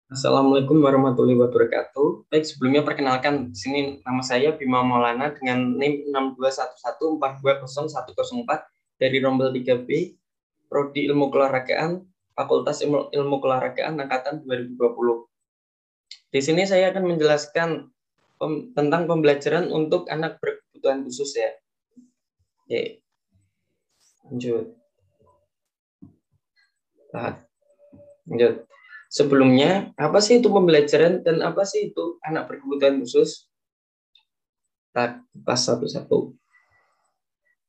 Assalamualaikum warahmatullahi wabarakatuh. Baik, sebelumnya perkenalkan, di sini nama saya Bima Maulana dengan NIM 6211420104 dari Rombel 3B, Prodi Ilmu Keolahragaan, Fakultas Ilmu Keolahragaan Angkatan 2020. Di sini saya akan menjelaskan tentang pembelajaran untuk anak berkebutuhan khusus ya. Oke, lanjut. Lanjut. Sebelumnya, apa sih itu pembelajaran dan apa sih itu anak berkebutuhan khusus? Kita bahas satu-satu.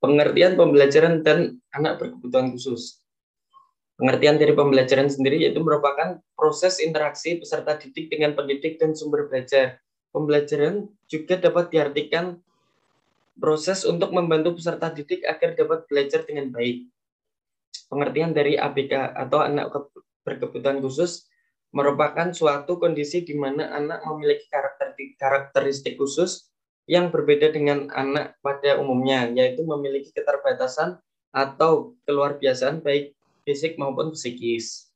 Pengertian pembelajaran dan anak berkebutuhan khusus. Pengertian dari pembelajaran sendiri yaitu merupakan proses interaksi peserta didik dengan pendidik dan sumber belajar. Pembelajaran juga dapat diartikan proses untuk membantu peserta didik agar dapat belajar dengan baik. Pengertian dari ABK atau anak berkebutuhan khusus merupakan suatu kondisi di mana anak memiliki karakteristik khusus yang berbeda dengan anak pada umumnya, yaitu memiliki keterbatasan atau keluarbiasaan baik fisik maupun psikis.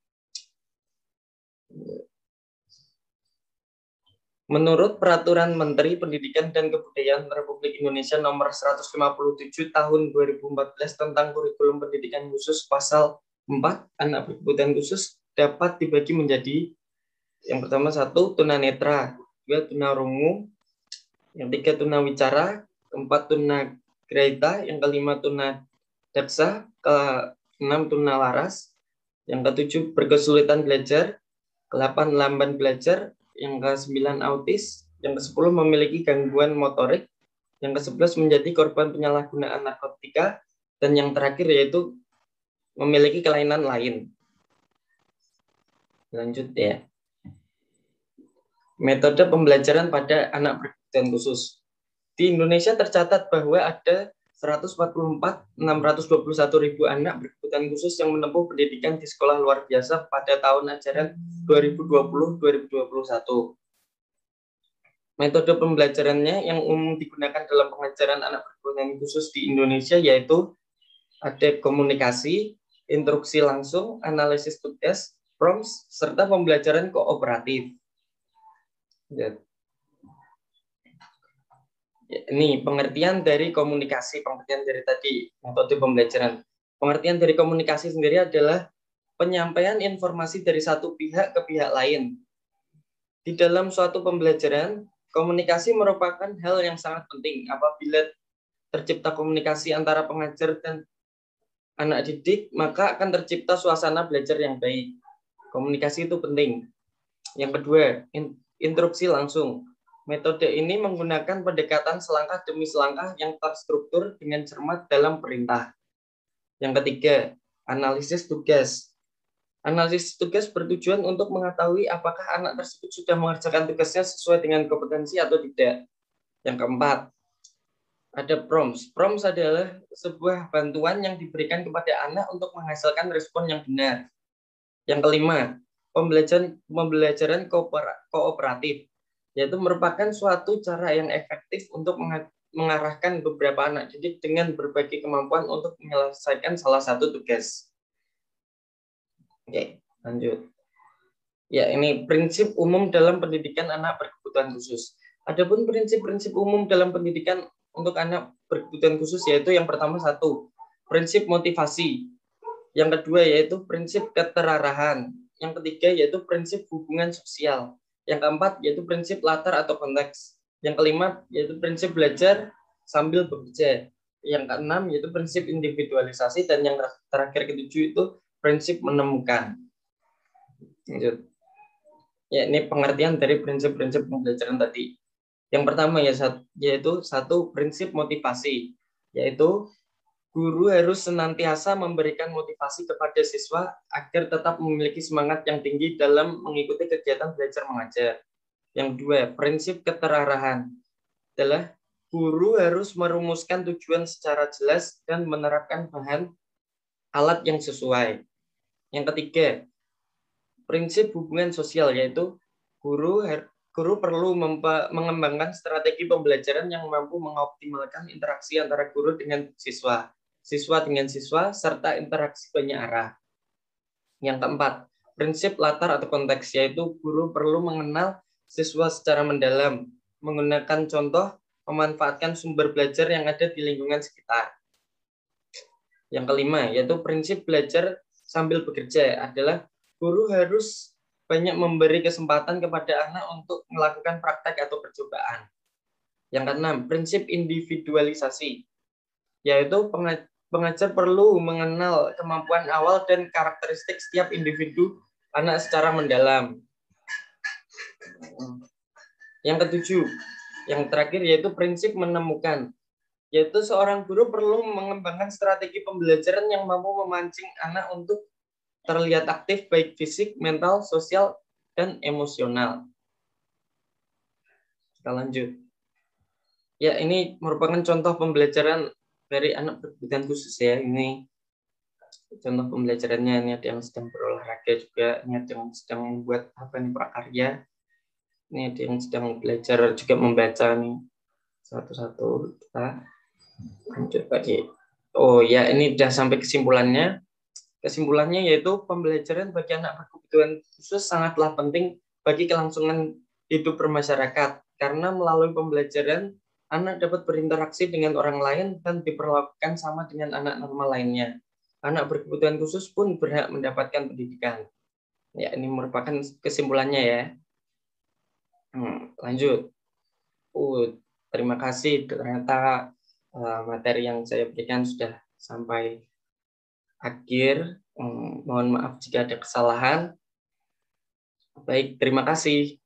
Menurut Peraturan Menteri Pendidikan dan Kebudayaan Republik Indonesia Nomor 157 Tahun 2014 tentang Kurikulum Pendidikan Khusus Pasal 4, anak berkebutuhan khusus dapat dibagi menjadi yang pertama 1 tunanetra, 2 tunarungu, yang 3 tunawicara, 4 tunagrahita, yang kelima tunadaksa, ke-6 tunalaras, yang ke-7 berkesulitan belajar, ke-8 lamban belajar, yang ke-9 autis, yang ke-10 memiliki gangguan motorik, yang ke-11 menjadi korban penyalahgunaan narkotika, dan yang terakhir yaitu memiliki kelainan lain. Lanjut ya. Metode pembelajaran pada anak berkebutuhan khusus. Di Indonesia tercatat bahwa ada 144.621.000 anak berkebutuhan khusus yang menempuh pendidikan di sekolah luar biasa pada tahun ajaran 2020-2021. Metode pembelajarannya yang umum digunakan dalam pengajaran anak berkebutuhan khusus di Indonesia yaitu ada komunikasi, instruksi langsung, analisis tugas, prompts, serta pembelajaran kooperatif. Ya. Ini pengertian dari komunikasi, pengertian dari tadi metode pembelajaran. Pengertian dari komunikasi sendiri adalah penyampaian informasi dari satu pihak ke pihak lain. Di dalam suatu pembelajaran, komunikasi merupakan hal yang sangat penting. Apabila tercipta komunikasi antara pengajar dan anak didik, maka akan tercipta suasana belajar yang baik. Komunikasi itu penting. Yang kedua, instruksi langsung. Metode ini menggunakan pendekatan selangkah demi selangkah yang terstruktur dengan cermat dalam perintah. Yang ketiga, analisis tugas. Analisis tugas bertujuan untuk mengetahui apakah anak tersebut sudah mengerjakan tugasnya sesuai dengan kompetensi atau tidak. Yang keempat, ada prompts. Prompts adalah sebuah bantuan yang diberikan kepada anak untuk menghasilkan respon yang benar. Yang kelima, pembelajaran kooperatif, yaitu merupakan suatu cara yang efektif untuk mengarahkan beberapa anak didik dengan berbagai kemampuan untuk menyelesaikan salah satu tugas. Oke, lanjut. Ya, ini prinsip umum dalam pendidikan anak berkebutuhan khusus. Adapun prinsip-prinsip umum dalam pendidikan untuk anak berkebutuhan khusus yaitu yang pertama 1, prinsip motivasi. Yang kedua yaitu prinsip keterarahan. Yang ketiga yaitu prinsip hubungan sosial. Yang keempat yaitu prinsip latar atau konteks. Yang kelima yaitu prinsip belajar sambil bekerja. Yang keenam yaitu prinsip individualisasi dan yang terakhir ketujuh itu prinsip menemukan. Lanjut. Ya, ini pengertian dari prinsip-prinsip pembelajaran tadi. Yang pertama yaitu 1 prinsip motivasi, yaitu guru harus senantiasa memberikan motivasi kepada siswa agar tetap memiliki semangat yang tinggi dalam mengikuti kegiatan belajar mengajar. Yang 2, prinsip keterarahan adalah guru harus merumuskan tujuan secara jelas dan menerapkan bahan alat yang sesuai. Yang ketiga, prinsip hubungan sosial, yaitu guru perlu mengembangkan strategi pembelajaran yang mampu mengoptimalkan interaksi antara guru dengan siswa, siswa dengan siswa, serta interaksi banyak arah. Yang keempat, prinsip latar atau konteks, yaitu guru perlu mengenal siswa secara mendalam, menggunakan contoh, memanfaatkan sumber belajar yang ada di lingkungan sekitar. Yang kelima, yaitu prinsip belajar sambil bekerja, adalah guru harus banyak memberi kesempatan kepada anak untuk melakukan praktek atau percobaan. Yang keenam, prinsip individualisasi, yaitu pengajar perlu mengenal kemampuan awal dan karakteristik setiap individu anak secara mendalam. Yang ketujuh, yang terakhir, yaitu prinsip menemukan, yaitu seorang guru perlu mengembangkan strategi pembelajaran yang mampu memancing anak untuk terlihat aktif baik fisik, mental, sosial, dan emosional. Kita lanjut. Ya, ini merupakan contoh pembelajaran dari anak berkebutuhan khusus ya. Ini contoh pembelajarannya. Ini ada yang sedang berolahraga juga, ini ada yang sedang membuat prakarya, ini ada yang sedang belajar juga membaca nih. Satu-satu kita lanjut lagi. Oh ya, ini sudah sampai kesimpulannya. Kesimpulannya yaitu pembelajaran bagi anak berkebutuhan khusus sangatlah penting bagi kelangsungan hidup bermasyarakat, karena melalui pembelajaran anak dapat berinteraksi dengan orang lain dan diperlakukan sama dengan anak normal lainnya. Anak berkebutuhan khusus pun berhak mendapatkan pendidikan. Ya, ini merupakan kesimpulannya ya. Lanjut. Terima kasih. Ternyata materi yang saya berikan sudah sampai akhir. Mohon maaf jika ada kesalahan. Baik, terima kasih.